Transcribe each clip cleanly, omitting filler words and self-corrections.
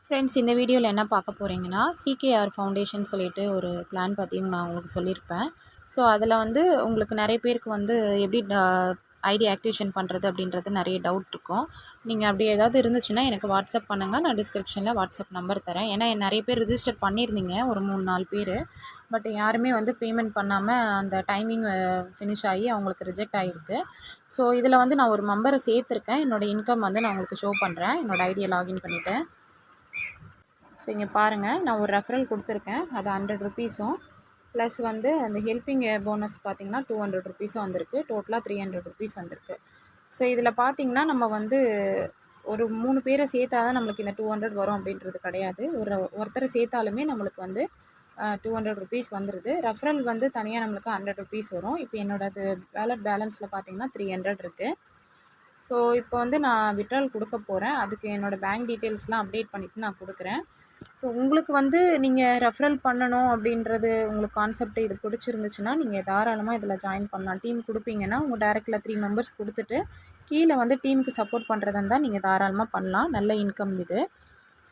Friends, இந்த வீடியோவில் என்ன பார்க்க போகிறீங்கன்னா, சிகேஆர் ஃபவுண்டேஷன் சொல்லிட்டு ஒரு பிளான் பற்றியும் நான் உங்களுக்கு சொல்லியிருப்பேன். ஸோ அதில் வந்து உங்களுக்கு நிறைய பேருக்கு வந்து எப்படி ஐடி ஆக்டிவேஷன் பண்ணுறது அப்படின்றது நிறைய டவுட் இருக்கும். நீங்கள் அப்படி ஏதாவது இருந்துச்சுன்னா எனக்கு வாட்ஸ்அப் பண்ணுங்கள். நான் டிஸ்கிரிப்ஷனில் வாட்ஸ்அப் நம்பர் தரேன். ஏன்னா நிறைய பேர் ரிஜிஸ்டர் பண்ணியிருந்தீங்க, ஒரு 3-4 பேர். பட் யாருமே வந்து பேமெண்ட் பண்ணாமல் அந்த டைமிங் ஃபினிஷ் ஆகி அவங்களுக்கு ரிஜெக்ட் ஆகிருக்கு. ஸோ இதில் வந்து நான் ஒரு மெம்பரை சேர்த்துருக்கேன். என்னோடய இன்கம் வந்து நான் உங்களுக்கு ஷோ பண்ணுறேன். என்னோடய ஐடியை லாகின் பண்ணிவிட்டு. ஸோ இங்கே பாருங்கள், நான் ஒரு ரெஃபரல் கொடுத்துருக்கேன். அது 100 ருபீஸும் ப்ளஸ் வந்து அந்த ஹெல்பிங் போனஸ் பார்த்திங்கன்னா 200 ருபீஸும் வந்திருக்கு. டோட்டலாக 300 ருபீஸ் வந்திருக்கு. ஸோ இதில் பார்த்திங்கன்னா நம்ம வந்து ஒரு 3 பேரை சேர்த்தா தான் நம்மளுக்கு இந்த 200 வரும் அப்படின்றது கிடையாது. ஒருத்தரை சேர்த்தாலுமே நம்மளுக்கு வந்து 200 ருபீஸ் வந்துடுது. ரெஃபரல் வந்து தனியாக நம்மளுக்கு 100 ருபீஸ் வரும். இப்போ என்னோடது வேலட் பேலன்ஸில் பார்த்திங்கன்னா 300 இருக்குது. ஸோ இப்போ வந்து நான் விட்ரால் கொடுக்க போகிறேன். அதுக்கு என்னோடய பேங்க் டீட்டெயில்ஸ்லாம் அப்டேட் பண்ணிவிட்டு நான் கொடுக்குறேன். ஸோ உங்களுக்கு வந்து நீங்கள் ரெஃபரல் பண்ணணும் அப்படின்றது உங்களுக்கு கான்செப்ட் இது பிடிச்சிருந்துச்சுன்னா நீங்கள் தாராளமாக இதில் ஜாயின் பண்ணலாம். டீம் கொடுப்பீங்கன்னா உங்கள் டேரெக்டில் 3 மெம்பர்ஸ் கொடுத்துட்டு கீழே வந்து டீமுக்கு சப்போர்ட் பண்ணுறதா இருந்தால் நீங்கள் தாராளமாக பண்ணலாம். நல்ல இன்கம் இது.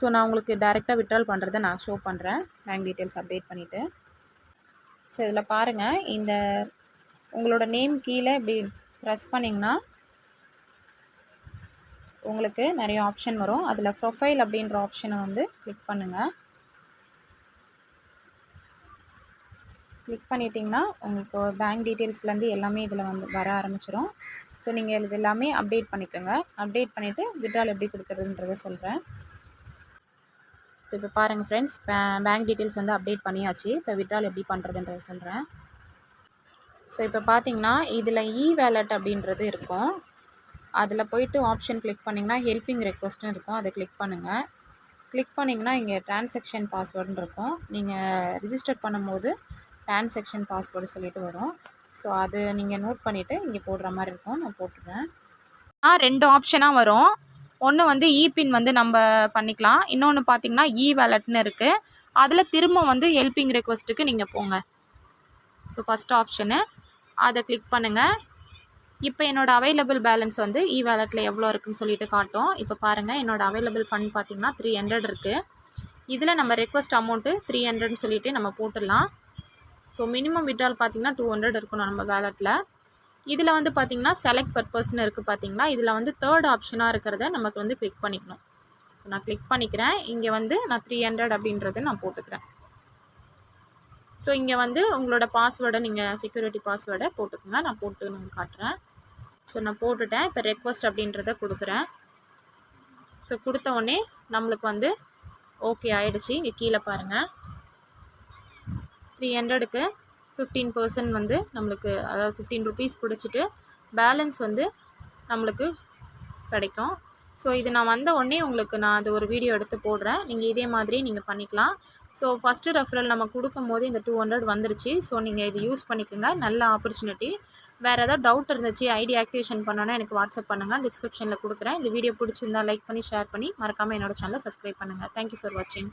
ஸோ நான் உங்களுக்கு டேரெக்டாக விட்ரால் பண்ணுறதை நான் ஷோ பண்ணுறேன், பேங்க் டீட்டெயில்ஸ் அப்டேட் பண்ணிவிட்டு. ஸோ இதில் பாருங்கள், இந்த உங்களோட நேம் கீழே இப்படி ப்ரெஸ் பண்ணிங்கன்னா உங்களுக்கு நிறைய ஆப்ஷன் வரும். அதில் ப்ரொஃபைல் அப்படின்ற ஆப்ஷனை வந்து கிளிக் பண்ணுங்கள். கிளிக் பண்ணிட்டிங்கன்னா உங்களுக்கு பேங்க் டீட்டெயில்ஸ்லேருந்து எல்லாமே இதில் வந்து வர ஆரம்பிச்சிடும். ஸோ நீங்கள் இது எல்லாமே அப்டேட் பண்ணிக்கோங்க. அப்டேட் பண்ணிவிட்டு விட்ரால் எப்படி கொடுக்குறதுன்றதை சொல்கிறேன். ஸோ இப்போ பாருங்கள் ஃப்ரெண்ட்ஸ், பேங்க் டீட்டெயில்ஸ் வந்து அப்டேட் பண்ணியாச்சு. இப்போ விட்ரால் எப்படி பண்ணுறதுன்றதை சொல்கிறேன். ஸோ இப்போ பார்த்தீங்கன்னா இதில் வேலட் அப்படின்றது இருக்கும். அதில் போய்ட்டு ஆப்ஷன் கிளிக் பண்ணிங்கன்னா ஹெல்பிங் ரெக்வஸ்ட்னு இருக்கும். அதை கிளிக் பண்ணுங்கள். கிளிக் பண்ணிங்கன்னா இங்கே ட்ரான்சாக்ஷன் பாஸ்வேர்டுன்னு இருக்கும். நீங்கள் ரிஜிஸ்டர் பண்ணும்போது ட்ரான்சாக்ஷன் பாஸ்வேர்டு சொல்லிட்டு வரும். ஸோ அது நீங்கள் நோட் பண்ணிவிட்டு இங்கே போடுற மாதிரி இருக்கும். நான் போட்டுறேன். 2 ஆப்ஷனாக வரும். ஒன்று வந்து பின் வந்து நம்ம பண்ணிக்கலாம். இன்னொன்று பார்த்தீங்கன்னா வேலட்னு இருக்குது. அதில் திரும்ப வந்து ஹெல்பிங் ரெக்வஸ்ட்டுக்கு நீங்கள் போங்க. ஸோ ஃபஸ்ட் ஆப்ஷனு அதை கிளிக் பண்ணுங்கள். இப்போ என்னோடய அவைலபிள் பேலன்ஸ் வந்து வேலட்டில் எவ்வளோ இருக்குதுன்னு சொல்லிட்டு காட்டும். இப்போ பாருங்கள், என்னோடய அவைலபிள் ஃபண்ட் பார்த்திங்கன்னா 300 இருக்குது. இதில் நம்ம ரெக்வஸ்ட் அமௌண்ட்டு 300ன்னு சொல்லிவிட்டு நம்ம போட்டுடலாம். ஸோ மினிமம் விட்ரால் பார்த்திங்கன்னா 200 இருக்கணும் நம்ம வேலட்டில். இதில் வந்து பார்த்திங்கன்னா செலக்ட் பர்பஸ்ன்னு இருக்குது பார்த்திங்களா. இதில் வந்து 3rd ஆப்ஷனாக இருக்கிறத நமக்கு வந்து கிளிக் பண்ணிக்கணும். ஸோ நான் கிளிக் பண்ணிக்கிறேன். இங்கே வந்து நான் 300 அப்படின்றத நான் போட்டுக்கிறேன். ஸோ இங்கே வந்து உங்களோட பாஸ்வேர்டை நீங்கள் செக்யூரிட்டி பாஸ்வேர்டை போட்டுக்கோங்க. நான் போட்டு நான் காட்டுறேன். ஸோ நான் போட்டுட்டேன். இப்போ ரெக்வஸ்ட் அப்படின்றத கொடுக்குறேன். ஸோ கொடுத்த உடனே நம்மளுக்கு வந்து ஓகே ஆகிடுச்சு. இங்கே கீழே பாருங்கள், 300க்கு 15% வந்து நம்மளுக்கு, அதாவது 15 ருபீஸ் பிடிச்சிட்டு பேலன்ஸ் வந்து நம்மளுக்கு கிடைக்கும். ஸோ இது நான் வந்த உடனே உங்களுக்கு நான் அது ஒரு வீடியோ எடுத்து போடுறேன். நீங்கள் இதே மாதிரி நீங்கள் பண்ணிக்கலாம். ஸோ ஃபஸ்ட்டு ரெஃபரல் நம்ம கொடுக்கும் போது இந்த 200 வந்துருச்சு. ஸோ நீங்கள் இது யூஸ் பண்ணிக்கோங்க. நல்ல ஆப்பர்ச்சுனிட்டி. வேறு ஏதாவது டவுட் இருந்துச்சு, ஐடி ஆக்டிவேஷன் பண்ணோன்னா எனக்கு வாட்ஸ்அப் பண்ணுங்கள். டிஸ்கிரிப்ஷனில் கொடுக்குறேன். இந்த வீடியோ பிடிச்சிருந்தா லைக் பண்ணி ஷேர் பண்ணி மறக்காமல் என்னோடய சேனலை சப்ஸ்கிரைப் பண்ணுங்கள். தேங்க்யூ ஃபார் வாட்சிங்.